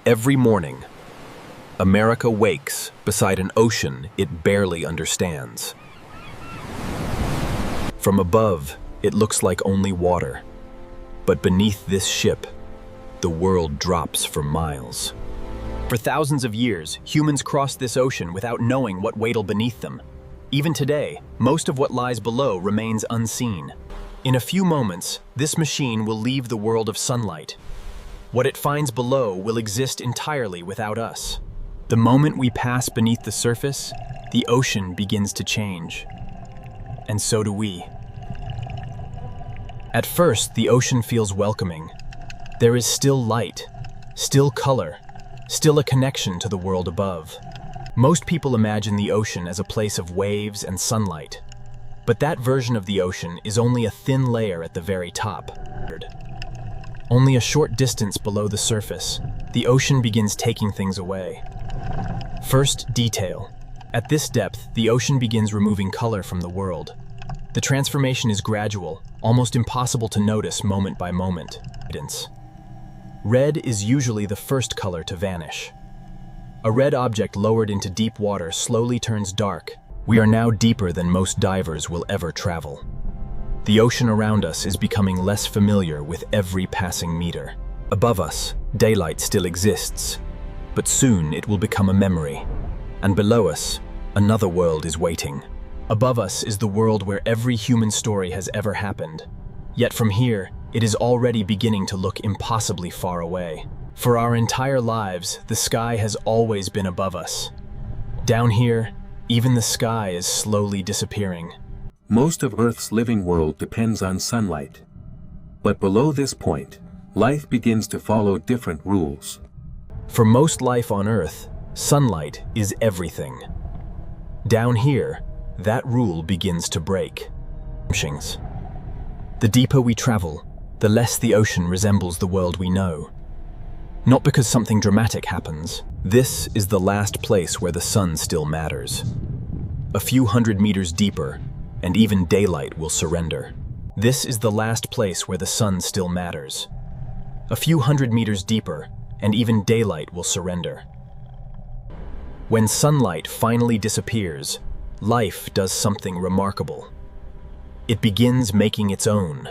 Every morning, America wakes beside an ocean it barely understands. From above, it looks like only water. But beneath this ship, the world drops for miles. For thousands of years, humans crossed this ocean without knowing what waited beneath them. Even today, most of what lies below remains unseen. In a few moments, this machine will leave the world of sunlight. What it finds below will exist entirely without us. The moment we pass beneath the surface, the ocean begins to change. And so do we. At first, the ocean feels welcoming. There is still light, still color, still a connection to the world above. Most people imagine the ocean as a place of waves and sunlight. But that version of the ocean is only a thin layer at the very top. Only a short distance below the surface, the ocean begins taking things away. First, detail. At this depth, the ocean begins removing color from the world. The transformation is gradual, almost impossible to notice moment by moment. Red is usually the first color to vanish. A red object lowered into deep water slowly turns dark. We are now deeper than most divers will ever travel. The ocean around us is becoming less familiar with every passing meter. Above us, daylight still exists, but soon it will become a memory. And below us, another world is waiting. Above us is the world where every human story has ever happened. Yet from here, it is already beginning to look impossibly far away. For our entire lives, the sky has always been above us. Down here, even the sky is slowly disappearing. Most of Earth's living world depends on sunlight. But below this point, life begins to follow different rules. For most life on Earth, sunlight is everything. Down here, that rule begins to break. The deeper we travel, the less the ocean resembles the world we know. Not because something dramatic happens. This is the last place where the sun still matters. A few hundred meters deeper, and even daylight will surrender. This is the last place where the sun still matters. A few hundred meters deeper, and even daylight will surrender. When sunlight finally disappears, life does something remarkable. It begins making its own.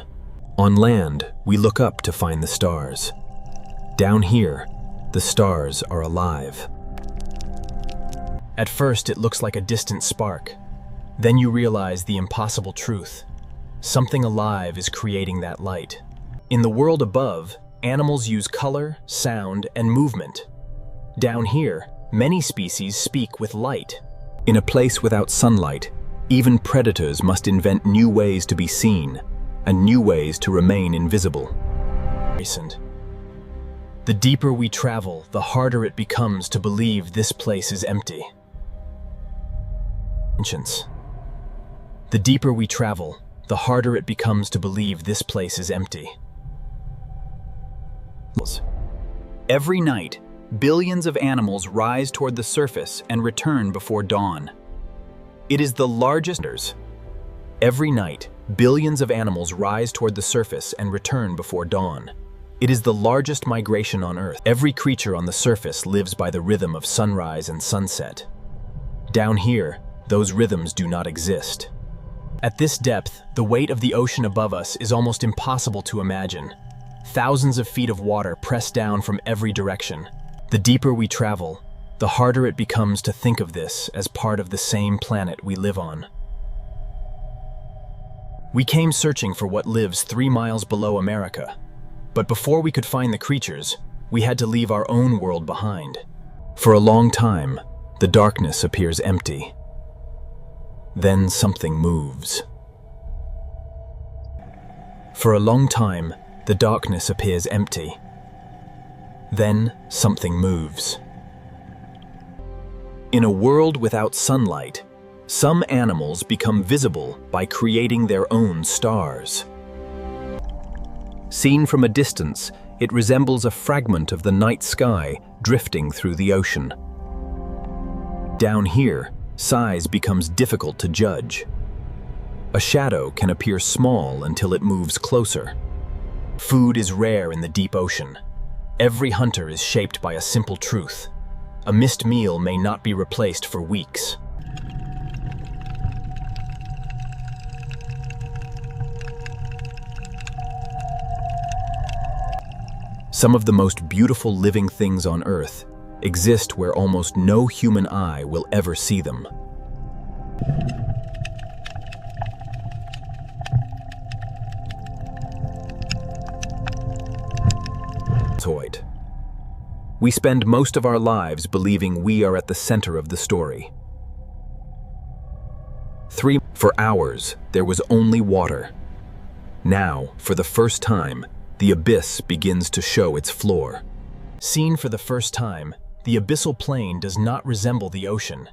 On land, we look up to find the stars. Down here, the stars are alive. At first, it looks like a distant spark. Then you realize the impossible truth. Something alive is creating that light. In the world above, animals use color, sound, and movement. Down here, many species speak with light. In a place without sunlight, even predators must invent new ways to be seen and new ways to remain invisible. The deeper we travel, the harder it becomes to believe this place is empty. The deeper we travel, the harder it becomes to believe this place is empty. Every night, billions of animals rise toward the surface and return before dawn. It is the largest. Every night, billions of animals rise toward the surface and return before dawn. It is the largest migration on Earth. Every creature on the surface lives by the rhythm of sunrise and sunset. Down here, those rhythms do not exist. At this depth, the weight of the ocean above us is almost impossible to imagine. Thousands of feet of water press down from every direction. The deeper we travel, the harder it becomes to think of this as part of the same planet we live on. We came searching for what lives 3 miles below America. But before we could find the creatures, we had to leave our own world behind. For a long time, the darkness appears empty. Then something moves. For a long time, the darkness appears empty. Then something moves. In a world without sunlight, some animals become visible by creating their own stars. Seen from a distance, it resembles a fragment of the night sky drifting through the ocean. Down here, size becomes difficult to judge. A shadow can appear small until it moves closer. Food is rare in the deep ocean. Every hunter is shaped by a simple truth. A missed meal may not be replaced for weeks. Some of the most beautiful living things on Earth exist where almost no human eye will ever see them. We spend most of our lives believing we are at the center of the story. For hours, there was only water. Now, for the first time, the abyss begins to show its floor. Seen for the first time, the abyssal plain does not resemble the ocean.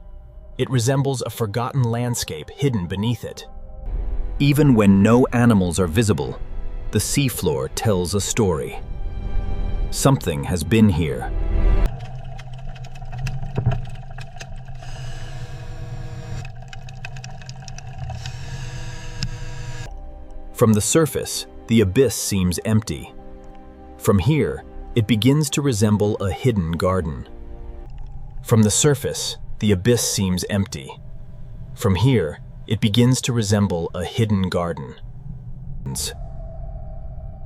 It resembles a forgotten landscape hidden beneath it. Even when no animals are visible, the seafloor tells a story. Something has been here. From the surface, the abyss seems empty. From here, it begins to resemble a hidden garden. From the surface, the abyss seems empty. From here, it begins to resemble a hidden garden.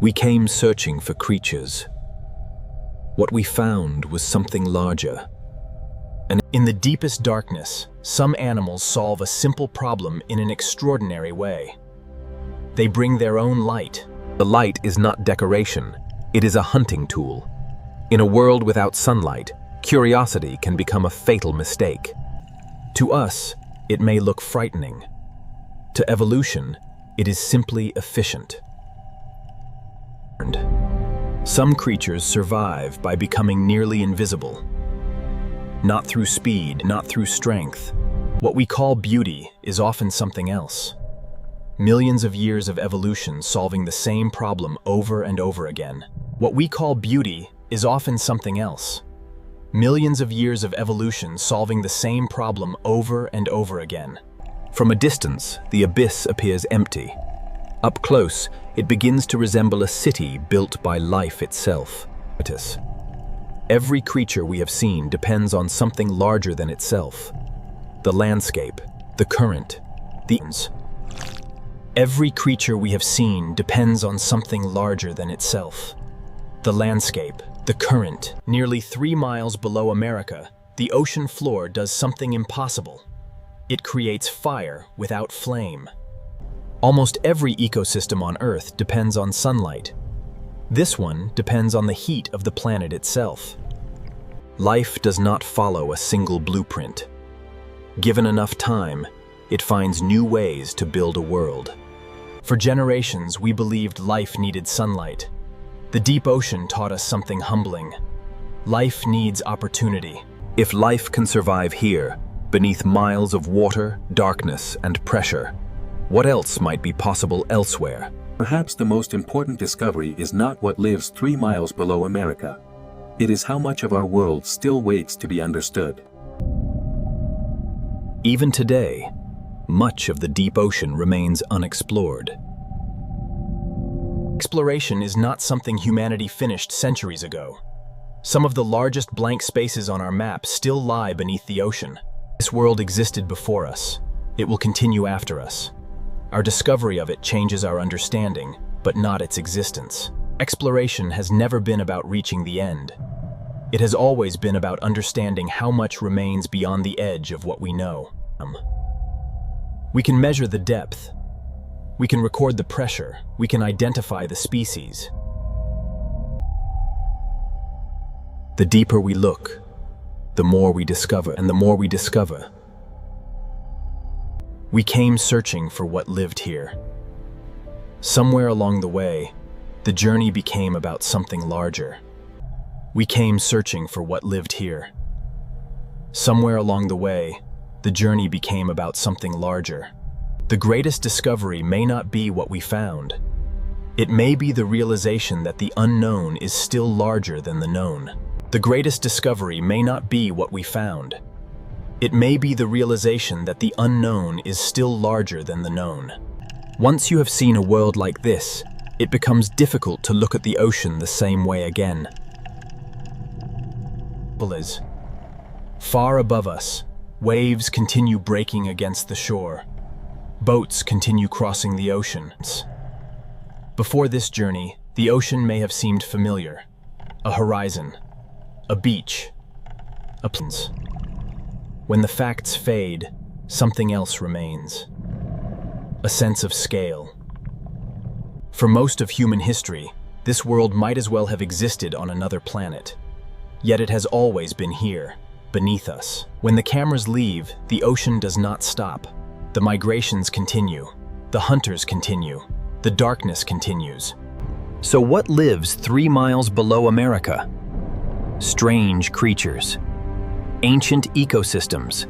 We came searching for creatures. What we found was something larger. And in the deepest darkness, some animals solve a simple problem in an extraordinary way. They bring their own light. The light is not decoration, it is a hunting tool. In a world without sunlight, curiosity can become a fatal mistake. To us, it may look frightening. To evolution, it is simply efficient. Some creatures survive by becoming nearly invisible. Not through speed, not through strength. What we call beauty is often something else. Millions of years of evolution solving the same problem over and over again. What we call beauty is often something else. Millions of years of evolution solving the same problem over and over again. From a distance, the abyss appears empty. Up close, it begins to resemble a city built by life itself. Every creature we have seen depends on something larger than itself. The landscape, the current, the ends. Every creature we have seen depends on something larger than itself. The landscape, the current. Nearly 3 miles below America, the ocean floor does something impossible. It creates fire without flame. Almost every ecosystem on Earth depends on sunlight. This one depends on the heat of the planet itself. Life does not follow a single blueprint. Given enough time, it finds new ways to build a world. For generations, we believed life needed sunlight. The deep ocean taught us something humbling. Life needs opportunity. If life can survive here, beneath miles of water, darkness, and pressure, what else might be possible elsewhere? Perhaps the most important discovery is not what lives 3 miles below America. It is how much of our world still waits to be understood. Even today, much of the deep ocean remains unexplored. Exploration is not something humanity finished centuries ago. Some of the largest blank spaces on our map still lie beneath the ocean. This world existed before us. It will continue after us. Our discovery of it changes our understanding, but not its existence. Exploration has never been about reaching the end. It has always been about understanding how much remains beyond the edge of what we know. We can measure the depth. We can record the pressure. We can identify the species. The deeper we look, the more we discover, and the more we discover. We came searching for what lived here. Somewhere along the way, the journey became about something larger. We came searching for what lived here. Somewhere along the way, the journey became about something larger. The greatest discovery may not be what we found. It may be the realization that the unknown is still larger than the known. The greatest discovery may not be what we found. It may be the realization that the unknown is still larger than the known. Once you have seen a world like this, it becomes difficult to look at the ocean the same way again. is. Far above us, waves continue breaking against the shore. Boats continue crossing the oceans. Before this journey, the ocean may have seemed familiar. A horizon, a beach, a plains. When the facts fade, something else remains. A sense of scale. For most of human history, this world might as well have existed on another planet. Yet it has always been here, beneath us. When the cameras leave, the ocean does not stop. The migrations continue. The hunters continue. The darkness continues. So what lives 3 miles below America? Strange creatures, ancient ecosystems,